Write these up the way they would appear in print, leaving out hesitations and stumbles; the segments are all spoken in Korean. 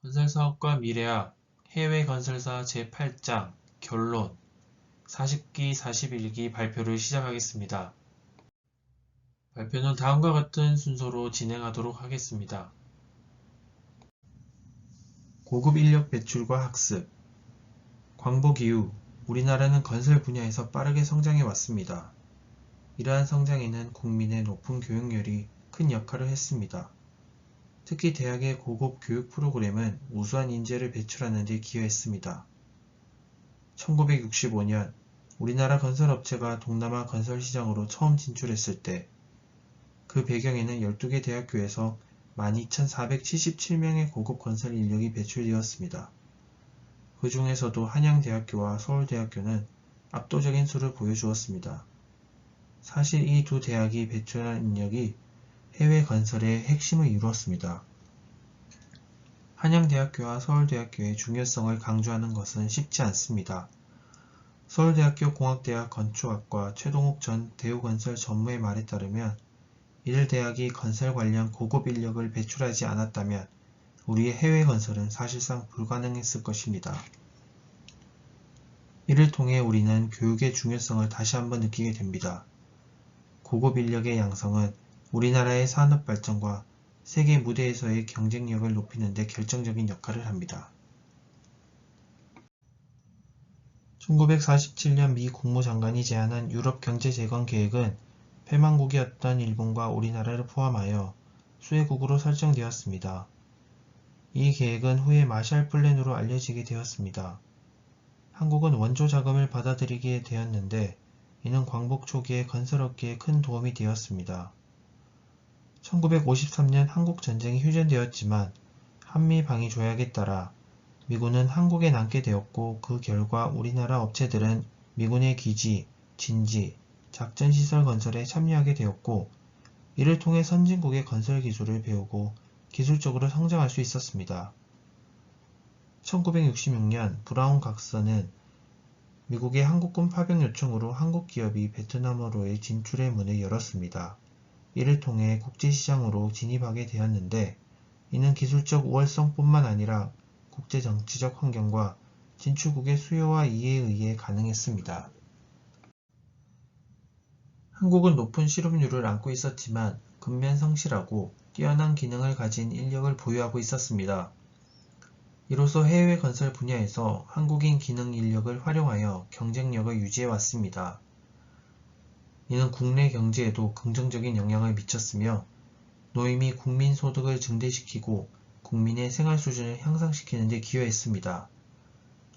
건설사업과 미래학 해외건설사 제8장 결론 40기 41기 발표를 시작하겠습니다. 발표는 다음과 같은 순서로 진행하도록 하겠습니다. 고급 인력 배출과 학습. 광복 이후 우리나라는 건설 분야에서 빠르게 성장해 왔습니다. 이러한 성장에는 국민의 높은 교육열이 큰 역할을 했습니다. 특히 대학의 고급 교육 프로그램은 우수한 인재를 배출하는 데 기여했습니다. 1965년 우리나라 건설업체가 동남아 건설시장으로 처음 진출했을 때 그 배경에는 12개 대학교에서 12,477명의 고급 건설 인력이 배출되었습니다. 그 중에서도 한양대학교와 서울대학교는 압도적인 수를 보여주었습니다. 사실 이 두 대학이 배출한 인력이 해외 건설의 핵심을 이루었습니다. 한양대학교와 서울대학교의 중요성을 강조하는 것은 쉽지 않습니다. 서울대학교 공학대학 건축학과 최동욱 전 대우건설 전무의 말에 따르면 이들 대학이 건설 관련 고급 인력을 배출하지 않았다면 우리의 해외 건설은 사실상 불가능했을 것입니다. 이를 통해 우리는 교육의 중요성을 다시 한번 느끼게 됩니다. 고급 인력의 양성은 우리나라의 산업 발전과 세계 무대에서의 경쟁력을 높이는 데 결정적인 역할을 합니다. 1947년 미 국무장관이 제안한 유럽 경제 재건 계획은 패망국이었던 일본과 우리나라를 포함하여 수혜국으로 설정되었습니다. 이 계획은 후에 마샬 플랜으로 알려지게 되었습니다. 한국은 원조 자금을 받아들이게 되었는데 이는 광복 초기에 건설업계에 큰 도움이 되었습니다. 1953년 한국전쟁이 휴전되었지만 한미 방위 조약에 따라 미군은 한국에 남게 되었고 그 결과 우리나라 업체들은 미군의 기지, 진지, 작전시설 건설에 참여하게 되었고 이를 통해 선진국의 건설 기술을 배우고 기술적으로 성장할 수 있었습니다. 1966년 브라운 각서는 미국의 한국군 파병 요청으로 한국 기업이 베트남으로의 진출의 문을 열었습니다. 이를 통해 국제시장으로 진입하게 되었는데 이는 기술적 우월성뿐만 아니라 국제정치적 환경과 진출국의 수요와 이해에 의해 가능했습니다. 한국은 높은 실업률을 안고 있었지만 근면성실하고 뛰어난 기능을 가진 인력을 보유하고 있었습니다. 이로써 해외 건설 분야에서 한국인 기능 인력을 활용하여 경쟁력을 유지해 왔습니다. 이는 국내 경제에도 긍정적인 영향을 미쳤으며 노임이 국민 소득을 증대시키고 국민의 생활 수준을 향상시키는 데 기여했습니다.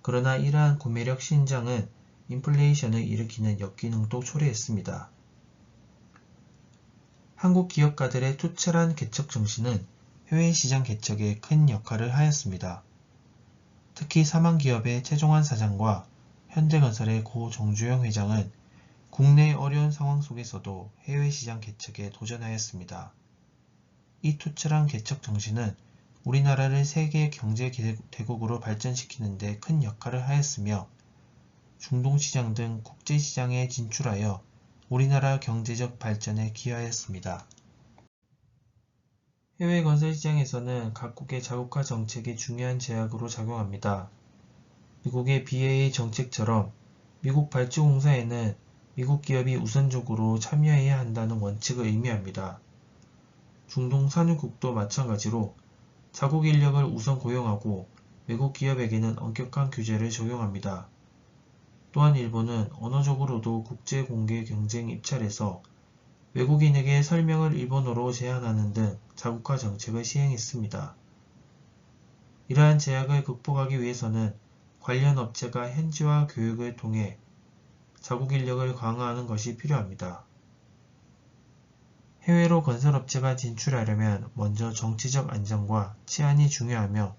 그러나 이러한 구매력 신장은 인플레이션을 일으키는 역기능도 초래했습니다. 한국 기업가들의 투철한 개척 정신은 해외시장 개척에 큰 역할을 하였습니다. 특히 사망기업의 최종환 사장과 현대건설의 고 정주영 회장은 국내의 어려운 상황 속에서도 해외시장 개척에 도전하였습니다. 이 투철한 개척 정신은 우리나라를 세계 경제 대국으로 발전시키는 데 큰 역할을 하였으며 중동시장 등 국제시장에 진출하여 우리나라 경제적 발전에 기여하였습니다. 해외 건설 시장에서는 각국의 자국화 정책이 중요한 제약으로 작용합니다. 미국의 BAA 정책처럼 미국 발주공사에는 미국 기업이 우선적으로 참여해야 한다는 원칙을 의미합니다. 중동 산유국도 마찬가지로 자국 인력을 우선 고용하고 외국 기업에게는 엄격한 규제를 적용합니다. 또한 일본은 언어적으로도 국제공개 경쟁 입찰에서 외국인에게 설명을 일본어로 제한하는 등 자국화 정책을 시행했습니다. 이러한 제약을 극복하기 위해서는 관련 업체가 현지화 교육을 통해 자국 인력을 강화하는 것이 필요합니다. 해외로 건설업체가 진출하려면 먼저 정치적 안정과 치안이 중요하며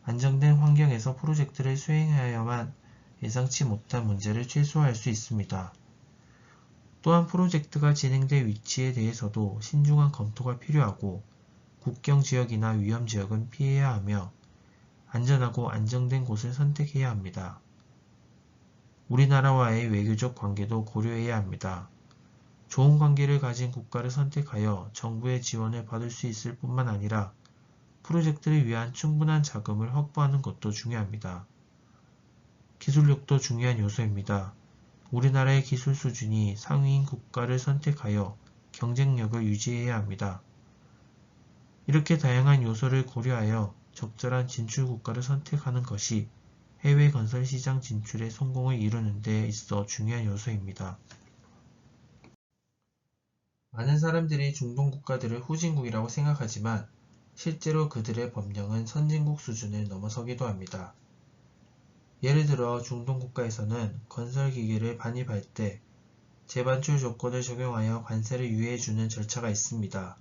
안정된 환경에서 프로젝트를 수행하여야만 예상치 못한 문제를 최소화할 수 있습니다. 또한 프로젝트가 진행될 위치에 대해서도 신중한 검토가 필요하고 국경지역이나 위험지역은 피해야 하며 안전하고 안정된 곳을 선택해야 합니다. 우리나라와의 외교적 관계도 고려해야 합니다. 좋은 관계를 가진 국가를 선택하여 정부의 지원을 받을 수 있을 뿐만 아니라 프로젝트를 위한 충분한 자금을 확보하는 것도 중요합니다. 기술력도 중요한 요소입니다. 우리나라의 기술 수준이 상위인 국가를 선택하여 경쟁력을 유지해야 합니다. 이렇게 다양한 요소를 고려하여 적절한 진출 국가를 선택하는 것이 해외 건설 시장 진출의 성공을 이루는 데 있어 중요한 요소입니다. 많은 사람들이 중동 국가들을 후진국이라고 생각하지만 실제로 그들의 법령은 선진국 수준을 넘어서기도 합니다. 예를 들어 중동 국가에서는 건설 기계를 반입할 때 재반출 조건을 적용하여 관세를 유예해주는 절차가 있습니다.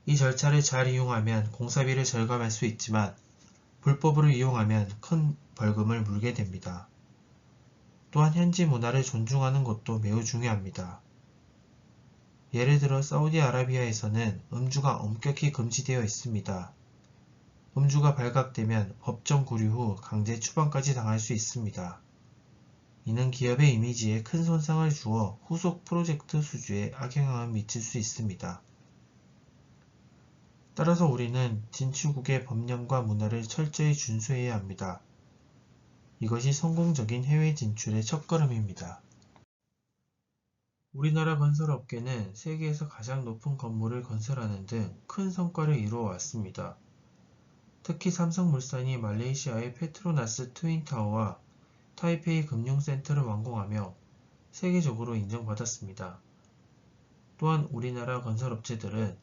이 절차를 잘 이용하면 공사비를 절감할 수 있지만 불법으로 이용하면 큰 벌금을 물게 됩니다. 또한 현지 문화를 존중하는 것도 매우 중요합니다. 예를 들어 사우디아라비아에서는 음주가 엄격히 금지되어 있습니다. 음주가 발각되면 법정 구류 후 강제 추방까지 당할 수 있습니다. 이는 기업의 이미지에 큰 손상을 주어 후속 프로젝트 수주에 악영향을 미칠 수 있습니다. 따라서 우리는 진출국의 법령과 문화를 철저히 준수해야 합니다. 이것이 성공적인 해외 진출의 첫걸음입니다. 우리나라 건설업계는 세계에서 가장 높은 건물을 건설하는 등 큰 성과를 이루어 왔습니다. 특히 삼성물산이 말레이시아의 페트로나스 트윈타워와 타이페이 금융센터를 완공하며 세계적으로 인정받았습니다. 또한 우리나라 건설업체들은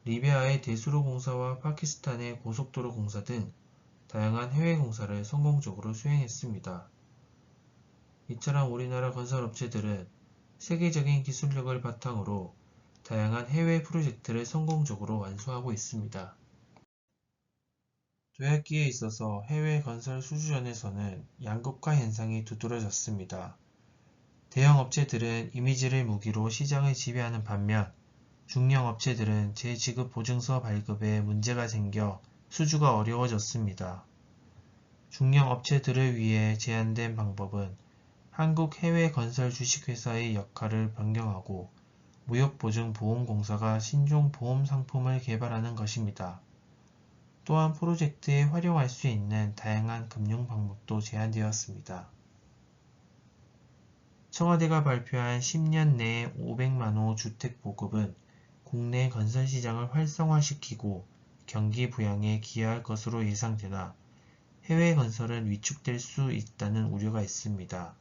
리비아의 대수로 공사와 파키스탄의 고속도로 공사 등 다양한 해외 공사를 성공적으로 수행했습니다. 이처럼 우리나라 건설업체들은 세계적인 기술력을 바탕으로 다양한 해외 프로젝트를 성공적으로 완수하고 있습니다. 도약기에 있어서 해외 건설 수주전에서는 양극화 현상이 두드러졌습니다. 대형 업체들은 이미지를 무기로 시장을 지배하는 반면 중형 업체들은 재지급 보증서 발급에 문제가 생겨 수주가 어려워졌습니다. 중형 업체들을 위해 제안된 방법은 한국 해외 건설 주식회사의 역할을 변경하고 무역보증보험공사가 신종 보험 상품을 개발하는 것입니다. 또한 프로젝트에 활용할 수 있는 다양한 금융 방법도 제안되었습니다. 청와대가 발표한 10년 내에 500만호 주택 보급은 국내 건설 시장을 활성화시키고 경기 부양에 기여할 것으로 예상되나 해외 건설은 위축될 수 있다는 우려가 있습니다.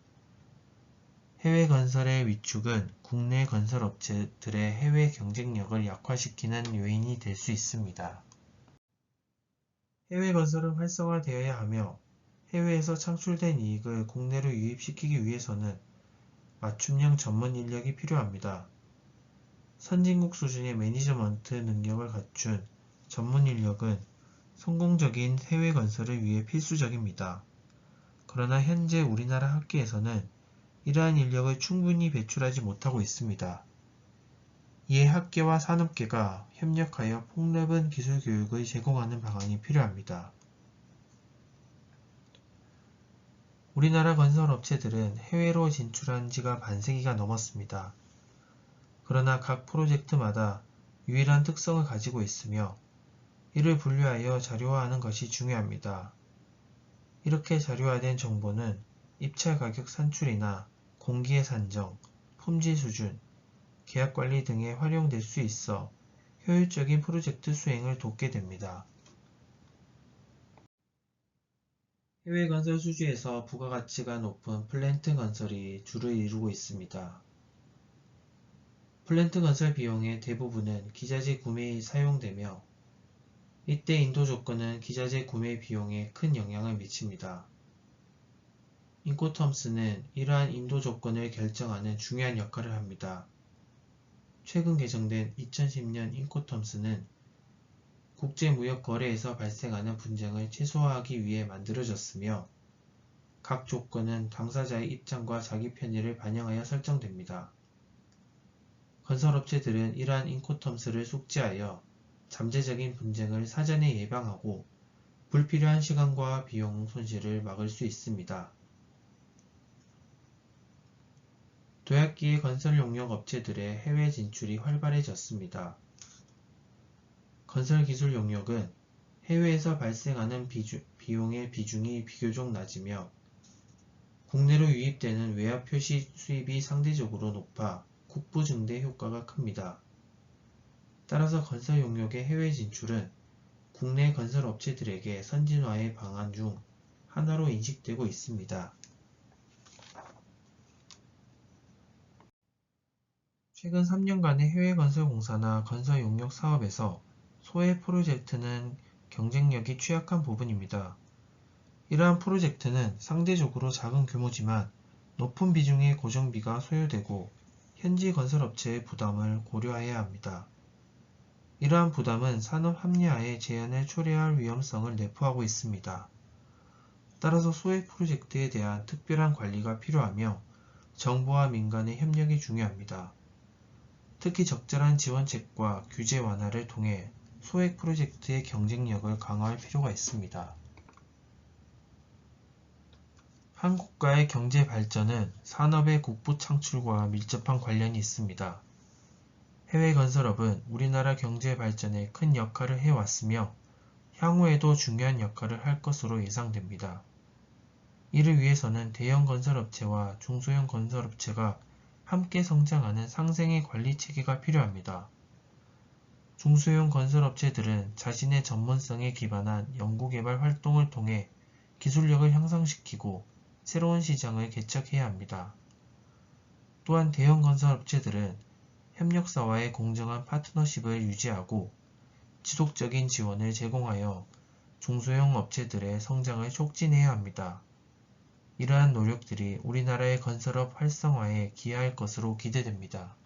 해외 건설의 위축은 국내 건설업체들의 해외 경쟁력을 약화시키는 요인이 될 수 있습니다. 해외 건설은 활성화되어야 하며 해외에서 창출된 이익을 국내로 유입시키기 위해서는 맞춤형 전문 인력이 필요합니다. 선진국 수준의 매니저먼트 능력을 갖춘 전문 인력은 성공적인 해외 건설을 위해 필수적입니다. 그러나 현재 우리나라 학계에서는 이러한 인력을 충분히 배출하지 못하고 있습니다. 이에 학계와 산업계가 협력하여 폭넓은 기술 교육을 제공하는 방안이 필요합니다. 우리나라 건설업체들은 해외로 진출한 지가 반세기가 넘었습니다. 그러나 각 프로젝트마다 유일한 특성을 가지고 있으며 이를 분류하여 자료화하는 것이 중요합니다. 이렇게 자료화된 정보는 입찰 가격 산출이나 공기의 산정, 품질 수준, 계약 관리 등에 활용될 수 있어 효율적인 프로젝트 수행을 돕게 됩니다. 해외 건설 수주에서 부가가치가 높은 플랜트 건설이 주를 이루고 있습니다. 플랜트 건설 비용의 대부분은 기자재 구매에 사용되며 이때 인도 조건은 기자재 구매 비용에 큰 영향을 미칩니다. 인코텀스는 이러한 인도 조건을 결정하는 중요한 역할을 합니다. 최근 개정된 2010년 인코텀스는 국제무역거래에서 발생하는 분쟁을 최소화하기 위해 만들어졌으며 각 조건은 당사자의 입장과 자기 편의를 반영하여 설정됩니다. 건설업체들은 이러한 인코텀스를 숙지하여 잠재적인 분쟁을 사전에 예방하고 불필요한 시간과 비용 손실을 막을 수 있습니다. 도약기의 건설 용역 업체들의 해외 진출이 활발해졌습니다. 건설 기술 용역은 해외에서 발생하는 비용의 비중이 비교적 낮으며 국내로 유입되는 외화 표시 수입이 상대적으로 높아 국부 증대 효과가 큽니다. 따라서 건설 용역의 해외 진출은 국내 건설 업체들에게 선진화의 방안 중 하나로 인식되고 있습니다. 최근 3년간의 해외 건설 공사나 건설 용역 사업에서 소해 프로젝트는 경쟁력이 취약한 부분입니다. 이러한 프로젝트는 상대적으로 작은 규모지만 높은 비중의 고정비가 소요되고 현지 건설업체의 부담을 고려해야 합니다. 이러한 부담은 산업 합리화의 제한을 초래할 위험성을 내포하고 있습니다. 따라서 소해 프로젝트에 대한 특별한 관리가 필요하며 정부와 민간의 협력이 중요합니다. 특히 적절한 지원책과 규제 완화를 통해 소액 프로젝트의 경쟁력을 강화할 필요가 있습니다. 한 국가의 경제 발전은 산업의 국부 창출과 밀접한 관련이 있습니다. 해외 건설업은 우리나라 경제 발전에 큰 역할을 해왔으며 향후에도 중요한 역할을 할 것으로 예상됩니다. 이를 위해서는 대형 건설업체와 중소형 건설업체가 함께 성장하는 상생의 관리 체계가 필요합니다. 중소형 건설업체들은 자신의 전문성에 기반한 연구개발 활동을 통해 기술력을 향상시키고 새로운 시장을 개척해야 합니다. 또한 대형 건설업체들은 협력사와의 공정한 파트너십을 유지하고 지속적인 지원을 제공하여 중소형 업체들의 성장을 촉진해야 합니다. 이러한 노력들이 우리나라의 건설업 활성화에 기여할 것으로 기대됩니다.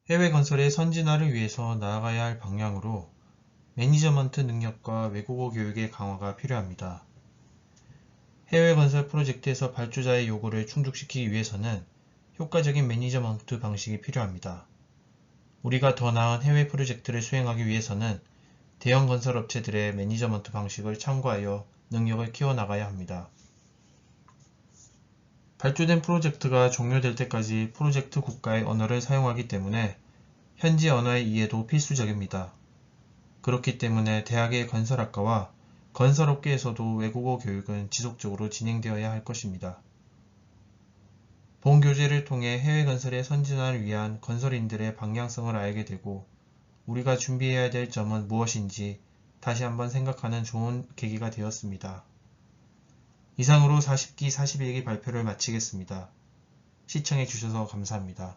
해외 건설의 선진화를 위해서 나아가야 할 방향으로 매니저먼트 능력과 외국어 교육의 강화가 필요합니다. 해외 건설 프로젝트에서 발주자의 요구를 충족시키기 위해서는 효과적인 매니저먼트 방식이 필요합니다. 우리가 더 나은 해외 프로젝트를 수행하기 위해서는 대형 건설업체들의 매니저먼트 방식을 참고하여 능력을 키워나가야 합니다. 발주된 프로젝트가 종료될 때까지 프로젝트 국가의 언어를 사용하기 때문에 현지 언어의 이해도 필수적입니다. 그렇기 때문에 대학의 건설학과와 건설업계에서도 외국어 교육은 지속적으로 진행되어야 할 것입니다. 본 교재를 통해 해외 건설의 선진화를 위한 건설인들의 방향성을 알게 되고 우리가 준비해야 될 점은 무엇인지 다시 한번 생각하는 좋은 계기가 되었습니다. 이상으로 40기 41기 발표를 마치겠습니다. 시청해 주셔서 감사합니다.